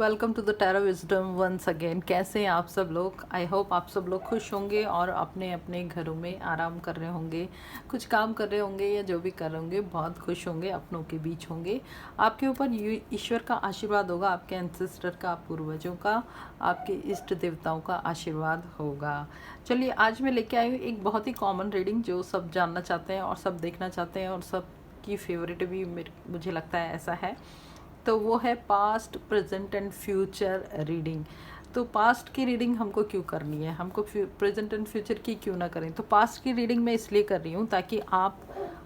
Welcome to the tarot wisdom once again. कैसे हैं आप सब लोग? आई होप आप सब लोग खुश होंगे और अपने अपने घरों में आराम कर रहे होंगे, कुछ काम कर रहे होंगे या जो भी कर रहे होंगे बहुत खुश होंगे, अपनों के बीच होंगे। आपके ऊपर ईश्वर का आशीर्वाद होगा, आपके एंसेस्टर का, पूर्वजों का, आपके इष्ट देवताओं का आशीर्वाद होगा। चलिए आज मैं लेके आई हूँ एक बहुत ही कॉमन रीडिंग जो सब जानना चाहते हैं और सब देखना चाहते हैं और सब की फेवरेट भी मुझे लगता है ऐसा है। तो वो है past present and future reading. तो पास्ट की रीडिंग हमको क्यों करनी है, हमको प्रेजेंट एंड फ्यूचर की क्यों ना करें? तो पास्ट की रीडिंग मैं इसलिए कर रही हूँ ताकि आप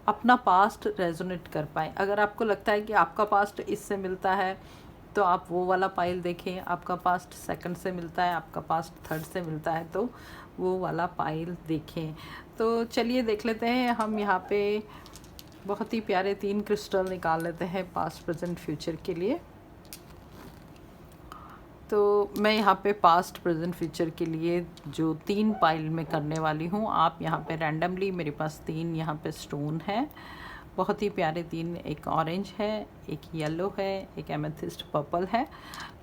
अपना पास्ट रेजोनेट कर पाएँ। अगर आपको लगता है कि आपका पास्ट इससे मिलता है तो आप वो वाला पाइल देखें, आपका पास्ट सेकंड से मिलता है, आपका पास्ट थर्ड से मिलता है तो वो वाला पाइल देखें। तो चलिए देख लेते हैं। हम यहाँ पे बहुत ही प्यारे 3 क्रिस्टल निकाल लेते हैं पास्ट प्रेजेंट फ्यूचर के लिए। तो मैं यहाँ पे पास्ट प्रेजेंट फ्यूचर के लिए जो 3 पाइल में करने वाली हूँ, आप यहाँ पे रैंडमली, मेरे पास 3 यहाँ पे स्टोन है, बहुत ही प्यारे 3, एक ऑरेंज है, एक येलो है, एक एमेथिस्ट पर्पल है।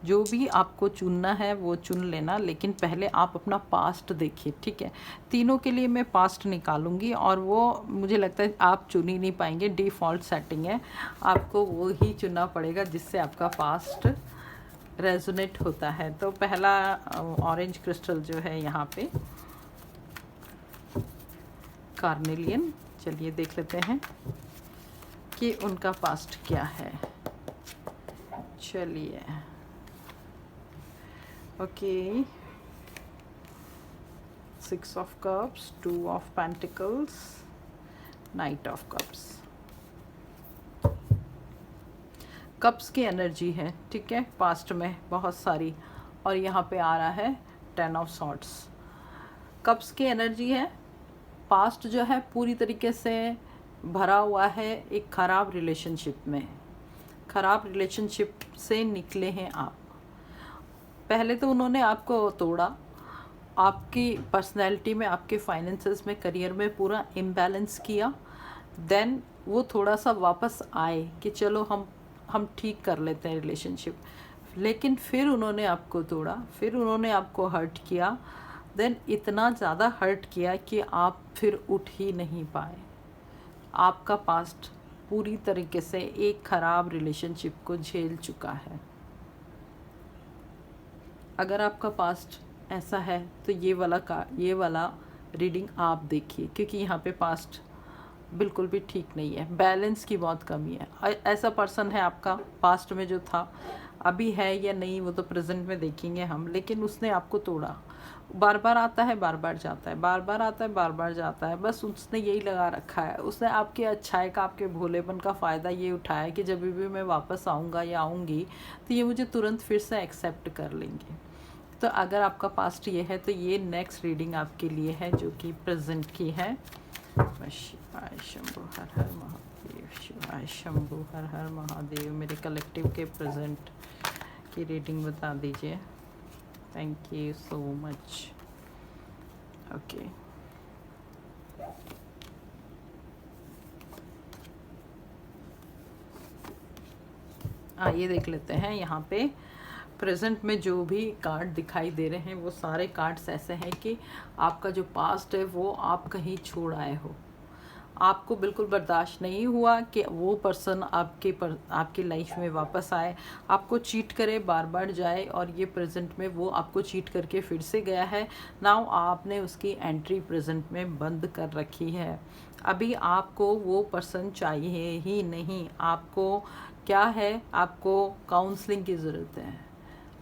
जो भी आपको चुनना है वो चुन लेना, लेकिन पहले आप अपना पास्ट देखिए, ठीक है? तीनों के लिए मैं पास्ट निकालूंगी और वो मुझे लगता है आप चुन ही नहीं पाएंगे, डिफ़ॉल्ट सेटिंग है, आपको वो ही चुनना पड़ेगा जिससे आपका पास्ट रेजोनेट होता है। तो पहला ऑरेंज क्रिस्टल जो है यहाँ पे कार्नेलियन, चलिए देख लेते हैं कि उनका पास्ट क्या है। चलिए okay, 6 of cups, 2 of pentacles, night of cups. Cups की एनर्जी है, ठीक है, पास्ट में बहुत सारी, और यहाँ पे आ रहा है 10 ऑफ सॉर्ड्स। कप्स की एनर्जी है, पास्ट जो है पूरी तरीके से भरा हुआ है एक ख़राब रिलेशनशिप में, ख़राब रिलेशनशिप से निकले हैं आप। पहले तो उन्होंने आपको तोड़ा, आपकी पर्सनैलिटी में, आपके फाइनेंसेस में, करियर में पूरा इम्बैलेंस किया। देन वो थोड़ा सा वापस आए कि चलो हम ठीक कर लेते हैं रिलेशनशिप, लेकिन फिर उन्होंने आपको तोड़ा, फिर उन्होंने आपको हर्ट किया। देन इतना ज़्यादा हर्ट किया कि आप फिर उठ ही नहीं पाए। आपका पास्ट पूरी तरीके से एक ख़राब रिलेशनशिप को झेल चुका है। अगर आपका पास्ट ऐसा है तो ये वाला रीडिंग आप देखिए, क्योंकि यहाँ पे पास्ट बिल्कुल भी ठीक नहीं है, बैलेंस की बहुत कमी है। ऐसा पर्सन है आपका पास्ट में जो था, अभी है या नहीं वो तो प्रेजेंट में देखेंगे हम, लेकिन उसने आपको तोड़ा। बार बार आता है, बार बार जाता है, बार बार आता है, बार बार जाता है, बस उसने यही लगा रखा है। उसने आपके अच्छाई का, आपके भोलेपन का फ़ायदा ये उठाया कि जब भी मैं वापस आऊँगा या आऊँगी तो ये मुझे तुरंत फिर से एक्सेप्ट कर लेंगे। तो अगर आपका पास्ट ये है तो ये नेक्स्ट रीडिंग आपके लिए है जो कि प्रेजेंट की है। शिवाय शंभु हर हर महादेव, शिवाय शंभु हर हर महादेव। मेरे कलेक्टिव के प्रेजेंट की रीडिंग बता दीजिए। Thank you so much. Okay, आइए देख लेते हैं। यहाँ पे प्रेजेंट में जो भी कार्ड दिखाई दे रहे हैं वो सारे कार्ड्स ऐसे हैं कि आपका जो पास्ट है वो आप कहीं छोड़ आए हो, आपको बिल्कुल बर्दाश्त नहीं हुआ कि वो पर्सन आपकी लाइफ में वापस आए, आपको चीट करे, बार बार जाए, और ये प्रेजेंट में वो आपको चीट करके फिर से गया है। नाउ आपने उसकी एंट्री प्रेजेंट में बंद कर रखी है। अभी आपको वो पर्सन चाहिए ही नहीं। आपको क्या है, आपको काउंसलिंग की ज़रूरत है।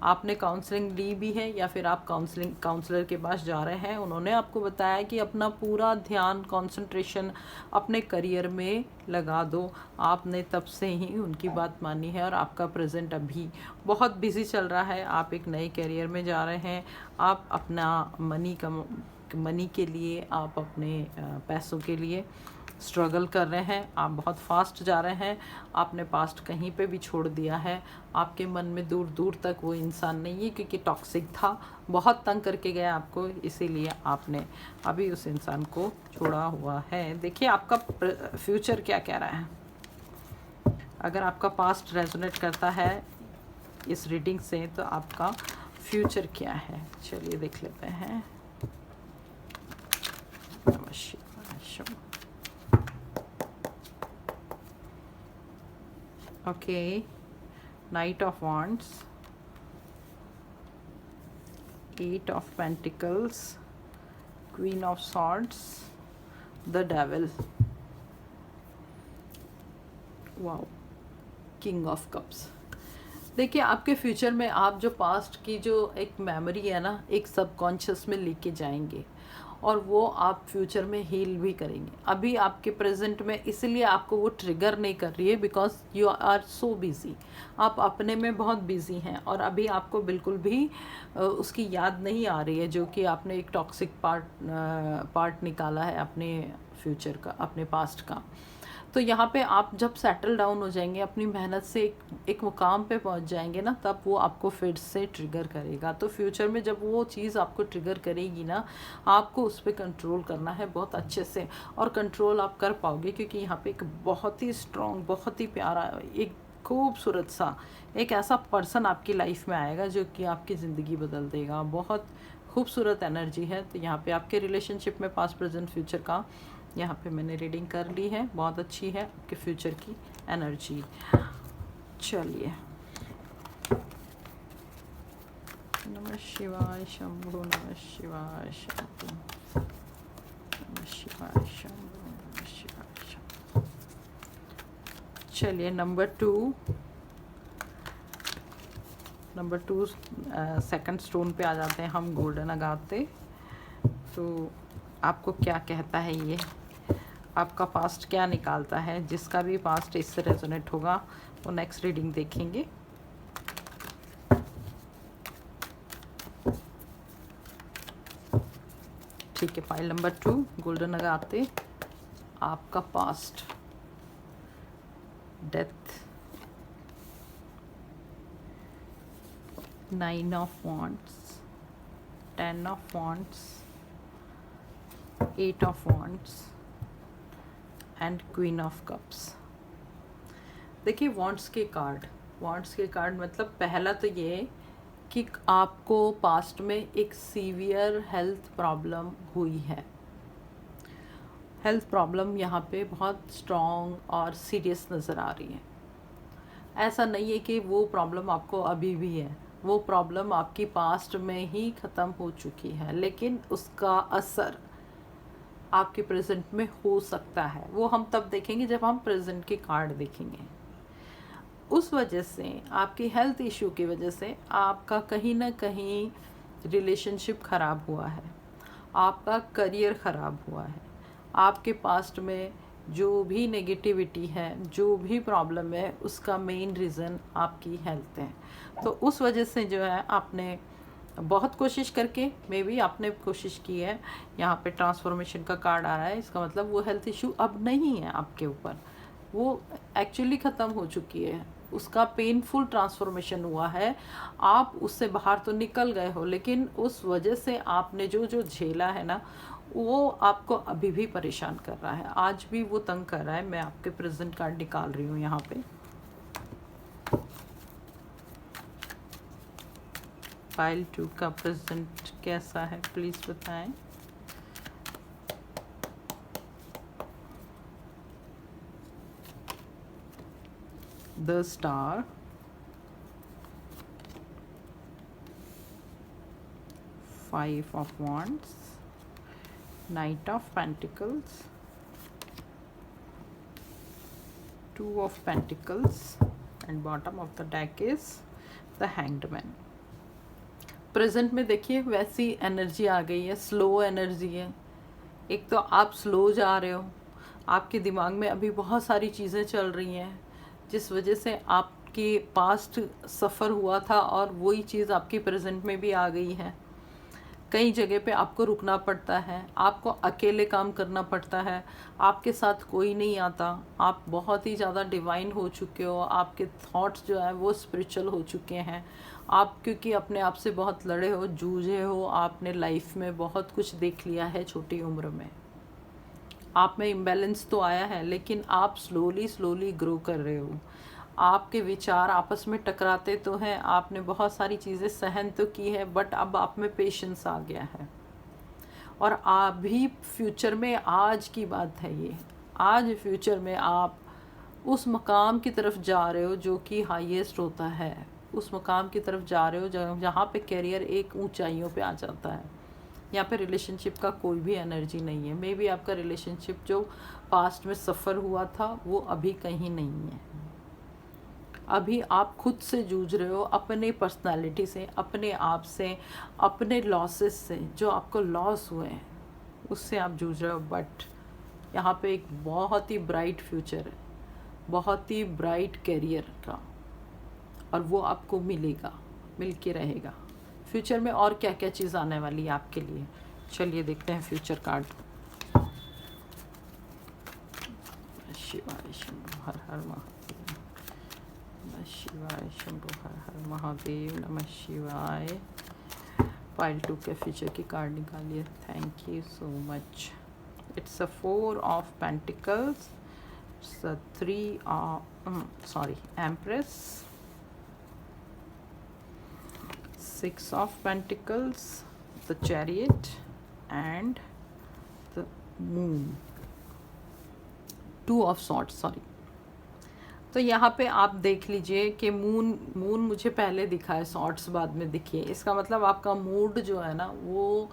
आपने काउंसलिंग ली भी है या फिर आप काउंसलर के पास जा रहे हैं, उन्होंने आपको बताया कि अपना पूरा ध्यान, कंसंट्रेशन अपने करियर में लगा दो। आपने तब से ही उनकी बात मानी है और आपका प्रेजेंट अभी बहुत बिजी चल रहा है। आप एक नए करियर में जा रहे हैं, आप अपना मनी के लिए, आप अपने पैसों के लिए स्ट्रगल कर रहे हैं, आप बहुत फास्ट जा रहे हैं। आपने पास्ट कहीं पे भी छोड़ दिया है, आपके मन में दूर दूर तक वो इंसान नहीं है क्योंकि टॉक्सिक था, बहुत तंग करके गया आपको, इसीलिए आपने अभी उस इंसान को छोड़ा हुआ है। देखिए आपका फ्यूचर क्या कह रहा है। अगर आपका पास्ट रेजोनेट करता है इस रीडिंग से, तो आपका फ्यूचर क्या है चलिए देख लेते हैं। नमः शिवाय शम। Okay, night of wands, 8 of Pentacles, Queen of Swords, the Devil, wow, king of cups. देखिए आपके फ्यूचर में आप जो पास्ट की जो एक मेमोरी है ना, एक सबकॉन्शियस में लेके जाएंगे और वो आप फ्यूचर में हील भी करेंगे। अभी आपके प्रेजेंट में इसलिए आपको वो ट्रिगर नहीं कर रही है because you are so busy, आप अपने में बहुत बिज़ी हैं और अभी आपको बिल्कुल भी उसकी याद नहीं आ रही है जो कि आपने एक टॉक्सिक पार्ट निकाला है अपने फ्यूचर का, अपने पास्ट का। तो यहाँ पे आप जब सेटल डाउन हो जाएंगे, अपनी मेहनत से एक मुकाम पे पहुँच जाएंगे ना, तब वो आपको फिर से ट्रिगर करेगा। तो फ्यूचर में जब वो चीज़ आपको ट्रिगर करेगी ना, आपको उस पर कंट्रोल करना है बहुत अच्छे से, और कंट्रोल आप कर पाओगे क्योंकि यहाँ पे एक बहुत ही स्ट्रॉन्ग, बहुत ही प्यारा, एक खूबसूरत सा एक ऐसा पर्सन आपकी लाइफ में आएगा जो कि आपकी ज़िंदगी बदल देगा। बहुत खूबसूरत एनर्जी है। तो यहाँ पे आपके रिलेशनशिप में पास्ट प्रेजेंट फ्यूचर का यहाँ पे मैंने रीडिंग कर ली है, बहुत अच्छी है आपके फ्यूचर की एनर्जी। चलिए, नमः शिवाय शंभो, नमः शिवाय शंभो, नमः शिवाय शंभो, नमः शिवाय शंभो। चलिए नंबर 2 सेकंड स्टोन पे आ जाते हैं हम, गोल्डन अगाते। तो आपको क्या कहता है ये, आपका पास्ट क्या निकालता है? जिसका भी पास्ट इससे रेजोनेट होगा वो नेक्स्ट रीडिंग देखेंगे। ठीक है, फाइल नंबर 2 गोल्डन अगाते, आपका past, death, 9 of wands, 10 of wands, 8 of wands and queen of cups. देखिए वांड्स के कार्ड मतलब पहला तो ये कि आपको पास्ट में एक सीवियर हेल्थ प्रॉब्लम हुई है। हेल्थ प्रॉब्लम यहाँ पे बहुत स्ट्रॉन्ग और सीरियस नज़र आ रही है। ऐसा नहीं है कि वो प्रॉब्लम आपको अभी भी है, वो प्रॉब्लम आपकी पास्ट में ही ख़त्म हो चुकी है, लेकिन उसका असर आपके प्रेजेंट में हो सकता है। वो हम तब देखेंगे जब हम प्रेजेंट के कार्ड देखेंगे। उस वजह से आपकी हेल्थ इशू की वजह से आपका कहीं ना कहीं रिलेशनशिप ख़राब हुआ है, आपका करियर ख़राब हुआ है, आपके पास्ट में जो भी नेगेटिविटी है, जो भी प्रॉब्लम है, उसका मेन रीज़न आपकी हेल्थ है। तो उस वजह से जो है आपने बहुत कोशिश करके मे बी आपने कोशिश की है। यहाँ पे ट्रांसफॉर्मेशन का कार्ड आ रहा है, इसका मतलब वो हेल्थ इशू अब नहीं है आपके ऊपर, वो एक्चुअली ख़त्म हो चुकी है, उसका पेनफुल ट्रांसफॉर्मेशन हुआ है। आप उससे बाहर तो निकल गए हो, लेकिन उस वजह से आपने जो झेला है ना, वो आपको अभी भी परेशान कर रहा है, आज भी वो तंग कर रहा है। मैं आपके प्रेजेंट कार्ड निकाल रही हूँ यहाँ पे। फाइल 2 का प्रेजेंट कैसा है प्लीज़ बताएं। The star, 5 of wands, night of pentacles, 2 of pentacles and bottom of the deck is the hanged man. Present में देखिए वैसी एनर्जी आ गई है, स्लो एनर्जी है। एक तो आप स्लो जा रहे हो, आपके दिमाग में अभी बहुत सारी चीज़ें चल रही हैं जिस वजह से आपके पास्ट सफ़र हुआ था और वही चीज़ आपकी प्रेजेंट में भी आ गई है। कई जगह पे आपको रुकना पड़ता है, आपको अकेले काम करना पड़ता है, आपके साथ कोई नहीं आता, आप बहुत ही ज़्यादा डिवाइन हो चुके हो, आपके थॉट्स जो है वो स्पिरिचुअल हो चुके हैं। आप क्योंकि अपने आप से बहुत लड़े हो, जूझे हो, आपने लाइफ में बहुत कुछ देख लिया है छोटी उम्र में। आप में इम्बैलेंस तो आया है, लेकिन आप स्लोली ग्रो कर रहे हो। आपके विचार आपस में टकराते तो हैं, आपने बहुत सारी चीज़ें सहन तो की है, बट अब आप में पेशेंस आ गया है। और अभी फ्यूचर में, आज की बात है ये, आज फ्यूचर में आप उस मकाम की तरफ जा रहे हो जो कि हाईएस्ट होता है, उस मकाम की तरफ जा रहे हो जहाँ पे करियर एक ऊंचाइयों पे आ जाता है। यहाँ पे रिलेशनशिप का कोई भी एनर्जी नहीं है। मे बी आपका रिलेशनशिप जो पास्ट में सफ़र हुआ था वो अभी कहीं नहीं है। अभी आप खुद से जूझ रहे हो, अपने पर्सनालिटी से, अपने आप से, अपने लॉसेस से, जो आपको लॉस हुए हैं उससे आप जूझ रहे हो। बट यहाँ पे एक बहुत ही ब्राइट फ्यूचर है, बहुत ही ब्राइट करियर का, और वो आपको मिलेगा, मिल के रहेगा। फ्यूचर में और क्या क्या चीज़ आने वाली है आपके लिए, चलिए देखते हैं फ्यूचर कार्ड। शिवाय शंभु हर हर महादेव, नमः शिवाय शंभु हर हर महादेव, नमः शिवाय। पाइल 2 के फ्यूचर की कार्ड निकालिए। Thank you so much. It's a 4 of pentacles, it's a 3 of empress, 6 of Pentacles, the Chariot and the Moon, 2 of Swords, तो यहाँ पे आप देख लीजिए कि मून मुझे पहले दिखा है, सॉर्ट्स बाद में दिखी है। इसका मतलब आपका मूड जो है ना वो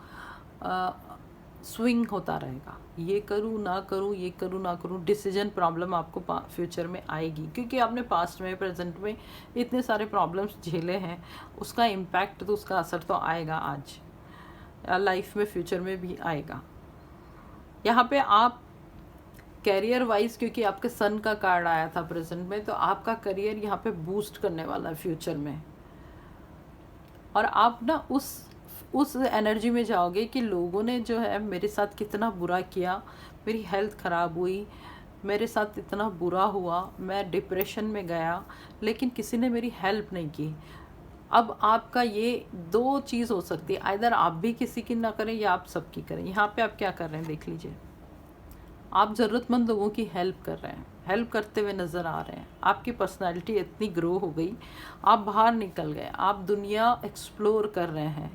स्विंग होता रहेगा, ये करूँ ना करूँ, ये करूँ ना करूँ, डिसीजन प्रॉब्लम आपको फ्यूचर में आएगी, क्योंकि आपने पास्ट में, प्रेजेंट में इतने सारे प्रॉब्लम्स झेले हैं, उसका इम्पैक्ट तो, उसका असर तो आएगा आज लाइफ में, फ्यूचर में भी आएगा। यहाँ पे आप कैरियर वाइज, क्योंकि आपके सन का कार्ड आया था प्रेजेंट में, तो आपका करियर यहाँ पे बूस्ट करने वाला है फ्यूचर में। और आप ना उस एनर्जी में जाओगे कि लोगों ने जो है मेरे साथ कितना बुरा किया, मेरी हेल्थ ख़राब हुई, मेरे साथ इतना बुरा हुआ, मैं डिप्रेशन में गया, लेकिन किसी ने मेरी हेल्प नहीं की। अब आपका ये 2 चीज़ हो सकती है, आइदर आप भी किसी की ना करें या आप सबकी करें। यहाँ पे आप क्या कर रहे हैं देख लीजिए, आप ज़रूरतमंद लोगों की हेल्प कर रहे हैं, हेल्प करते हुए नज़र आ रहे हैं। आपकी पर्सनालिटी इतनी ग्रो हो गई, आप बाहर निकल गए, आप दुनिया एक्सप्लोर कर रहे हैं।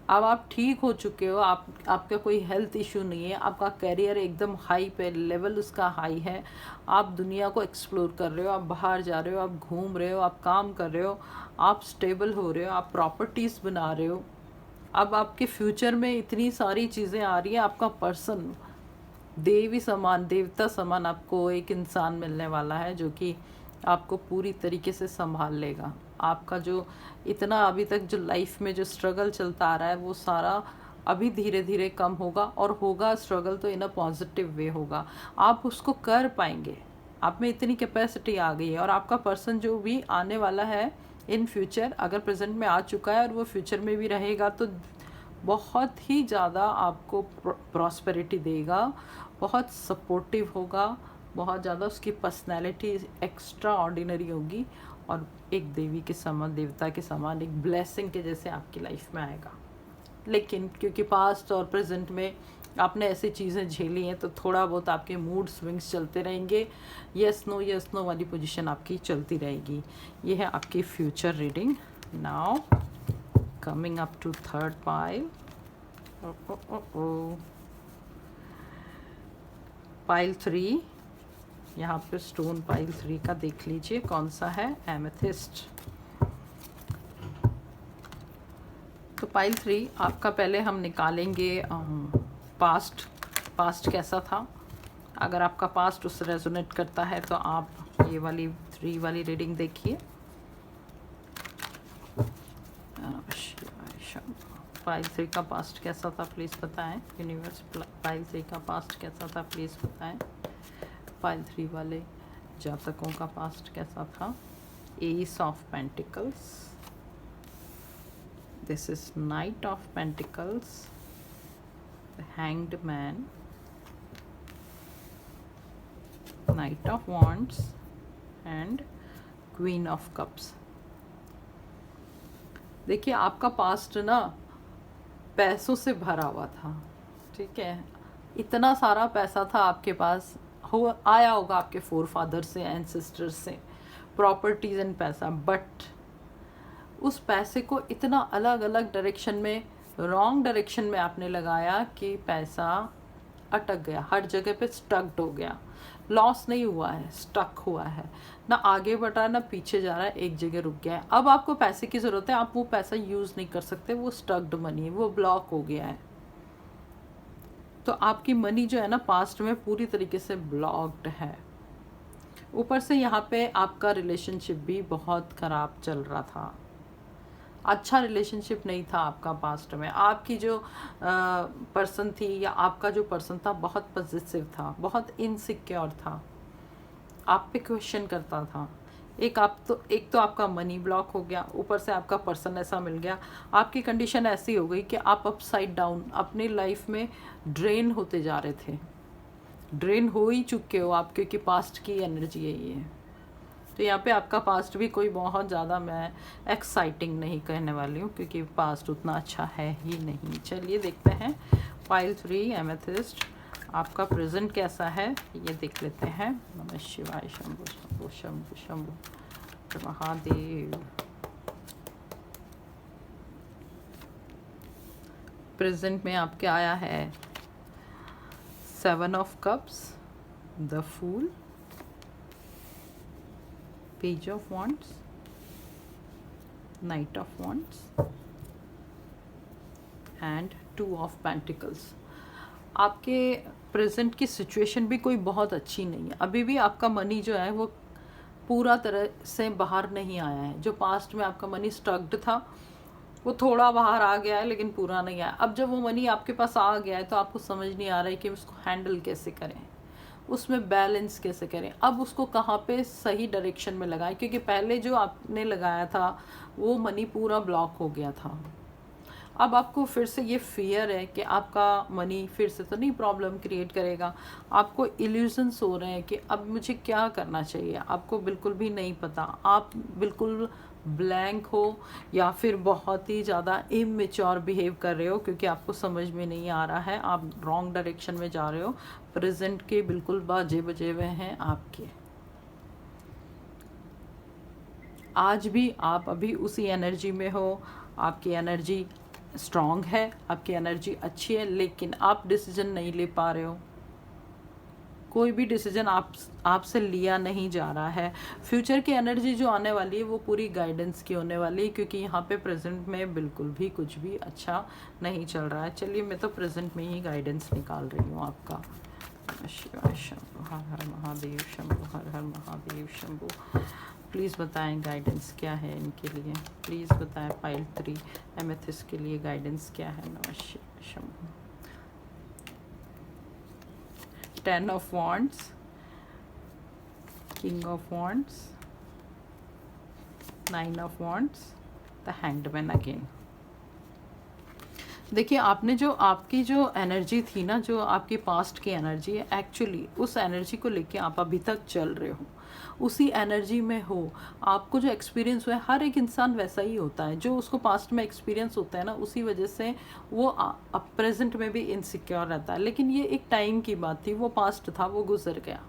अब आप ठीक हो चुके हो, आपका कोई हेल्थ इशू नहीं है, आपका करियर एकदम हाई पे, लेवल उसका हाई है, आप दुनिया को एक्सप्लोर कर रहे हो, आप बाहर जा रहे हो, आप घूम रहे हो, आप काम कर रहे हो, आप स्टेबल हो रहे हो, आप प्रॉपर्टीज़ बना रहे हो। अब आपके फ्यूचर में इतनी सारी चीज़ें आ रही हैं। आपका पर्सन देवी समान, देवता समान आपको एक इंसान मिलने वाला है जो कि आपको पूरी तरीके से संभाल लेगा। आपका जो इतना अभी तक जो लाइफ में जो स्ट्रगल चलता आ रहा है वो सारा अभी धीरे धीरे कम होगा, और होगा स्ट्रगल तो इन अ पॉजिटिव वे होगा। आप उसको कर पाएंगे, आप में इतनी कैपेसिटी आ गई है। और आपका पर्सन जो भी आने वाला है इन फ्यूचर, अगर प्रेजेंट में आ चुका है और वो फ्यूचर में भी रहेगा, तो बहुत ही ज़्यादा आपको प्रॉस्पेरिटी देगा, बहुत सपोर्टिव होगा, बहुत ज़्यादा उसकी पर्सनैलिटी एक्स्ट्रा ऑर्डिनरी होगी, और एक देवी के समान, देवता के समान, एक ब्लेसिंग के जैसे आपकी लाइफ में आएगा। लेकिन क्योंकि पास्ट और प्रेजेंट में आपने ऐसी चीज़ें झेली हैं, तो थोड़ा बहुत आपके मूड स्विंग्स चलते रहेंगे, यस नो वाली पोजीशन आपकी चलती रहेगी। ये है आपकी future reading. Now coming up to third pile. Pile 3, यहाँ पे स्टोन पाइल 3 का देख लीजिए कौन सा है, एमेथिस्ट। तो पाइल 3 आपका पहले हम निकालेंगे पास्ट कैसा था। अगर आपका पास्ट उससे रेजोनेट करता है तो आप ये वाली 3 वाली रीडिंग देखिए। पाइल 3 का पास्ट कैसा था प्लीज़ बताएं यूनिवर्स। पाइल 3 का पास्ट कैसा था प्लीज़ बताएं। पाइल 3 वाले जातकों का पास्ट कैसा था। S of pentacles, this is night of pentacles, the hanged man, night of wands and queen of cups. देखिए आपका पास्ट ना पैसों से भरा हुआ था, ठीक है। इतना सारा पैसा था आपके पास, आया होगा आपके फोर फादर से, एंसेस्टर से, प्रॉपर्टीज एंड पैसा, बट उस पैसे को इतना अलग अलग डायरेक्शन में, रॉन्ग डायरेक्शन में आपने लगाया कि पैसा अटक गया, हर जगह पे स्टक्ड हो गया। लॉस नहीं हुआ है, स्टक हुआ है, ना आगे बढ़ रहा है ना पीछे जा रहा है, एक जगह रुक गया है। अब आपको पैसे की ज़रूरत है, आप वो पैसा यूज़ नहीं कर सकते, वो स्टक्ड मनी है, वो ब्लॉक हो गया है। तो आपकी मनी जो है ना पास्ट में पूरी तरीके से ब्लॉक्ड है। ऊपर से यहाँ पे आपका रिलेशनशिप भी बहुत ख़राब चल रहा था, अच्छा रिलेशनशिप नहीं था आपका पास्ट में। आपकी जो पर्सन थी या आपका जो पर्सन था बहुत पॉजिटिव था, बहुत इनसिक्योर था, आप पे क्वेश्चन करता था। एक तो आपका मनी ब्लॉक हो गया, ऊपर से आपका पर्सन ऐसा मिल गया, आपकी कंडीशन ऐसी हो गई कि आप अपसाइड डाउन अपनी लाइफ में ड्रेन होते जा रहे थे। ड्रेन हो ही चुके हो आप, क्योंकि पास्ट की एनर्जी है ये। तो यहाँ पे आपका पास्ट भी कोई बहुत ज़्यादा मैं एक्साइटिंग नहीं कहने वाली हूँ, क्योंकि पास्ट उतना अच्छा है ही नहीं। चलिए देखते हैं पाइल 3 एमेथिस्ट आपका प्रेजेंट कैसा है, ये देख लेते हैं। नमः शिवाय, शंभु शंभु शंभु शंभु महादेव। प्रेजेंट में आपके आया है 7 of cups, the fool, page of wands, knight of wands and 2 of pentacles. आपके प्रेजेंट की सिचुएशन भी कोई बहुत अच्छी नहीं है। अभी भी आपका मनी जो है वो पूरा तरह से बाहर नहीं आया है। जो पास्ट में आपका मनी स्टक्ड था वो थोड़ा बाहर आ गया है, लेकिन पूरा नहीं आया। अब जब वो मनी आपके पास आ गया है तो आपको समझ नहीं आ रहा है कि उसको हैंडल कैसे करें, उसमें बैलेंस कैसे करें, अब उसको कहाँ पे सही डायरेक्शन में लगाएं, क्योंकि पहले जो आपने लगाया था वो मनी पूरा ब्लॉक हो गया था। अब आपको फिर से ये फियर है कि आपका मनी फिर से तो नहीं प्रॉब्लम क्रिएट करेगा। आपको इल्यूजन्स हो रहे हैं कि अब मुझे क्या करना चाहिए, आपको बिल्कुल भी नहीं पता, आप बिल्कुल ब्लैंक हो या फिर बहुत ही ज़्यादा इमेच्योर बिहेव कर रहे हो, क्योंकि आपको समझ में नहीं आ रहा है, आप रॉन्ग डायरेक्शन में जा रहे हो। प्रेजेंट के बिल्कुल बाजे बजे हुए हैं आपके। आज भी आप अभी उसी एनर्जी में हो, आपकी एनर्जी स्ट्रॉन्ग है, आपकी एनर्जी अच्छी है, लेकिन आप डिसीजन नहीं ले पा रहे हो। कोई भी डिसीजन आपसे लिया नहीं जा रहा है। फ्यूचर की एनर्जी जो आने वाली है वो पूरी गाइडेंस की होने वाली है, क्योंकि यहाँ पे प्रेजेंट में बिल्कुल भी कुछ भी अच्छा नहीं चल रहा है। चलिए मैं तो प्रेजेंट में ही गाइडेंस निकाल रही हूँ आपका। शिवाय शंभु, हर हर महादेव शंभु, हर हर महादेव शंभु। प्लीज़ बताएं गाइडेंस क्या है इनके लिए, प्लीज़ बताएं पाइल 3 एमेथिस्ट के लिए गाइडेंस क्या है। नमः शिवाय Shambhu. 10 of wands, king of wands, 9 of wands, the hanged again. देखिए आपने जो आपकी जो एनर्जी थी ना, जो आपकी पास्ट की एनर्जी है, एक्चुअली उस एनर्जी को लेके आप अभी तक चल रहे हो, उसी एनर्जी में हो। आपको जो एक्सपीरियंस हुआ है, हर एक इंसान वैसा ही होता है, जो उसको पास्ट में एक्सपीरियंस होता है ना, उसी वजह से वो अब प्रेजेंट में भी इनसिक्योर रहता है। लेकिन ये एक टाइम की बात थी, वो पास्ट था, वो गुजर गया।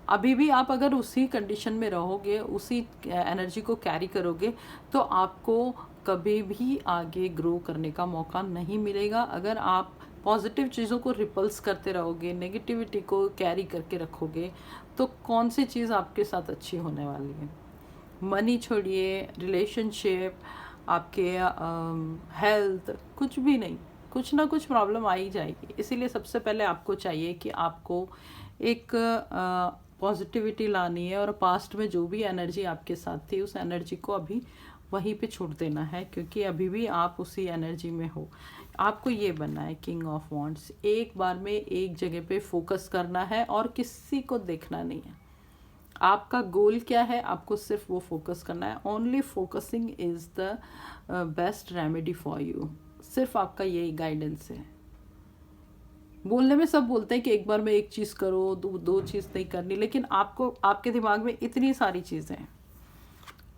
अभी भी आप अगर उसी कंडीशन में रहोगे, उसी एनर्जी को कैरी करोगे, तो आपको कभी भी आगे ग्रो करने का मौका नहीं मिलेगा। अगर आप पॉजिटिव चीज़ों को रिपल्स करते रहोगे, नेगेटिविटी को कैरी करके रखोगे, तो कौन सी चीज़ आपके साथ अच्छी होने वाली है। मनी छोड़िए, रिलेशनशिप, आपके हेल्थ, कुछ भी नहीं, कुछ ना कुछ प्रॉब्लम आ ही जाएगी। इसीलिए सबसे पहले आपको चाहिए कि आपको एक पॉजिटिविटी लानी है, और पास्ट में जो भी एनर्जी आपके साथ थी उस एनर्जी को अभी वहीं पे छोड़ देना है, क्योंकि अभी भी आप उसी एनर्जी में हो। आपको ये बनना है किंग ऑफ वॉन्ड्स, एक बार में एक जगह पे फोकस करना है और किसी को देखना नहीं है। आपका गोल क्या है, आपको सिर्फ वो फोकस करना है। Only focusing is the best remedy for you. सिर्फ आपका यही गाइडेंस है। बोलने में सब बोलते हैं कि एक बार में एक चीज़ करो, दो चीज़ नहीं करनी, लेकिन आपको आपके दिमाग में इतनी सारी चीज़ें हैं,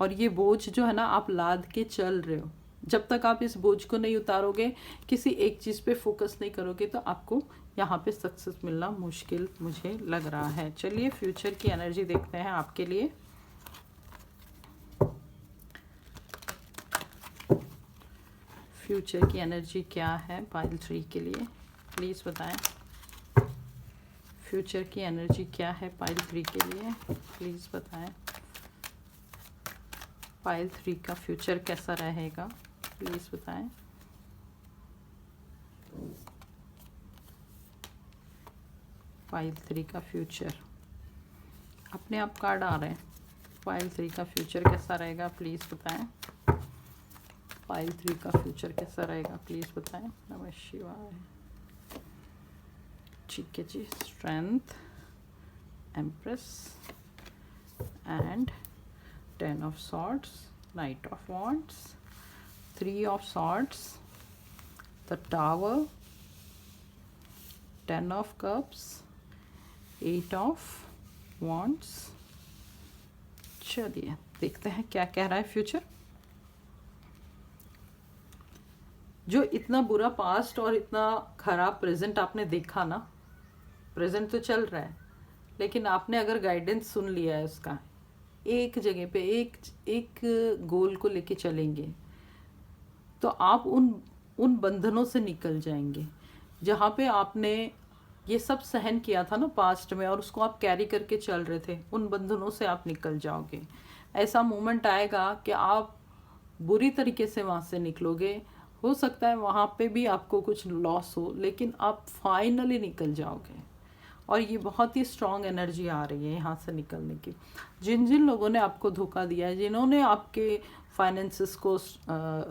और ये बोझ जो है ना आप लाद के चल रहे हो। जब तक आप इस बोझ को नहीं उतारोगे, किसी एक चीज़ पे फोकस नहीं करोगे, तो आपको यहाँ पे सक्सेस मिलना मुश्किल मुझे लग रहा है। चलिए फ्यूचर की एनर्जी देखते हैं आपके लिए। फ्यूचर की एनर्जी क्या है पाइल 3 के लिए, प्लीज़ बताएं। फ्यूचर की एनर्जी क्या है पाइल 3 के लिए, प्लीज़ बताएं। पाइल 3 का फ्यूचर कैसा रहेगा, प्लीज़ बताएं। पाइल 3 का फ्यूचर, अपने आप कार्ड आ रहे हैं। पाइल 3 का फ्यूचर कैसा रहेगा, प्लीज़ बताएं। पाइल 3 का फ्यूचर कैसा रहेगा, प्लीज़ बताएं। नमः शिवाय। ठीक है जी, strength, empress and 10 of swords, knight of wands, 3 of swords, the tower, 10 of cups, 8 of wands. चलिए देखते हैं क्या कह रहा है फ्यूचर। जो इतना बुरा पास्ट और इतना खराब प्रेजेंट आपने देखा ना, प्रेजेंट तो चल रहा है, लेकिन आपने अगर गाइडेंस सुन लिया है उसका, एक जगह पे एक गोल को लेके चलेंगे तो आप उन बंधनों से निकल जाएंगे जहाँ पे आपने ये सब सहन किया था ना पास्ट में, और उसको आप कैरी करके चल रहे थे। उन बंधनों से आप निकल जाओगे। ऐसा मोमेंट आएगा कि आप बुरी तरीके से वहाँ से निकलोगे। हो सकता है वहाँ पे भी आपको कुछ लॉस हो, लेकिन आप फाइनली निकल जाओगे। और ये बहुत ही स्ट्रॉन्ग एनर्जी आ रही है यहाँ से निकलने की। जिन जिन लोगों ने आपको धोखा दिया है, जिन्होंने आपके फाइनेंसेस को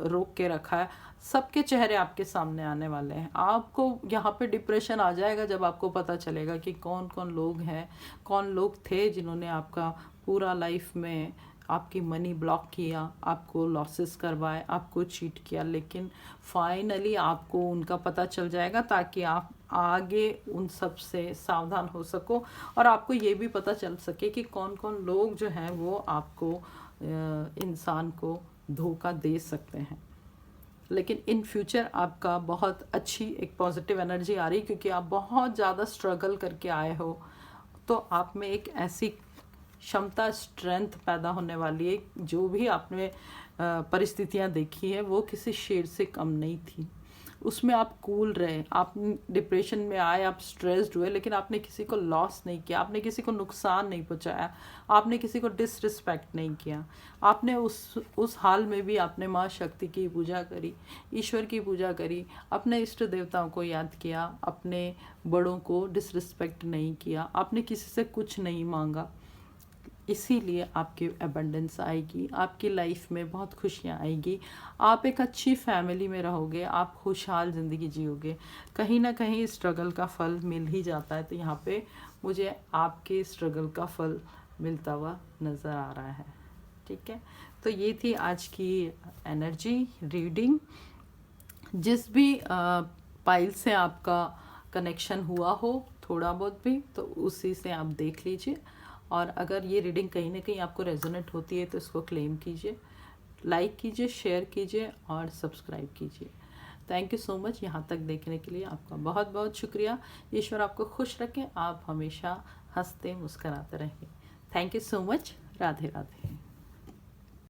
रोक के रखा है, सबके चेहरे आपके सामने आने वाले हैं। आपको यहाँ पे डिप्रेशन आ जाएगा जब आपको पता चलेगा कि कौन कौन लोग हैं, कौन लोग थे जिन्होंने आपका पूरा लाइफ में आपकी मनी ब्लॉक किया, आपको लॉसेस करवाए, आपको चीट किया। लेकिन फाइनली आपको उनका पता चल जाएगा ताकि आप आगे उन सब से सावधान हो सको, और आपको ये भी पता चल सके कि कौन कौन लोग जो हैं वो आपको इंसान को धोखा दे सकते हैं। लेकिन इन फ्यूचर आपका बहुत अच्छी एक पॉजिटिव एनर्जी आ रही, क्योंकि आप बहुत ज़्यादा स्ट्रगल करके आए हो। तो आप में एक ऐसी क्षमता, स्ट्रेंथ पैदा होने वाली है। जो भी आपने परिस्थितियां देखी है वो किसी शेर से कम नहीं थी। उसमें आप कूल रहे, आप डिप्रेशन में आए, आप स्ट्रेस्ड हुए, लेकिन आपने किसी को लॉस नहीं किया, आपने किसी को नुकसान नहीं पहुंचाया, आपने किसी को डिसरिस्पेक्ट नहीं किया। आपने उस हाल में भी आपने माँ शक्ति की पूजा करी, ईश्वर की पूजा करी, अपने इष्ट देवताओं को याद किया, अपने बड़ों को डिसरिस्पेक्ट नहीं किया, आपने किसी से कुछ नहीं मांगा। इसीलिए आपकी एबंडेंस आएगी, आपकी लाइफ में बहुत खुशियाँ आएगी, आप एक अच्छी फैमिली में रहोगे, आप खुशहाल ज़िंदगी जियोगे। कहीं ना कहीं स्ट्रगल का फल मिल ही जाता है। तो यहाँ पे मुझे आपके स्ट्रगल का फल मिलता हुआ नज़र आ रहा है। ठीक है, तो ये थी आज की एनर्जी रीडिंग। जिस भी पाइल से आपका कनेक्शन हुआ हो थोड़ा बहुत भी, तो उसी से आप देख लीजिए। और अगर ये रीडिंग कहीं ना कहीं आपको रेजोनेट होती है तो इसको क्लेम कीजिए, लाइक कीजिए, शेयर कीजिए और सब्सक्राइब कीजिए। थैंक यू सो मच यहाँ तक देखने के लिए। आपका बहुत बहुत शुक्रिया। ईश्वर आपको खुश रखें, आप हमेशा हंसते मुस्कराते रहें। Thank you so much. Radhe Radhe.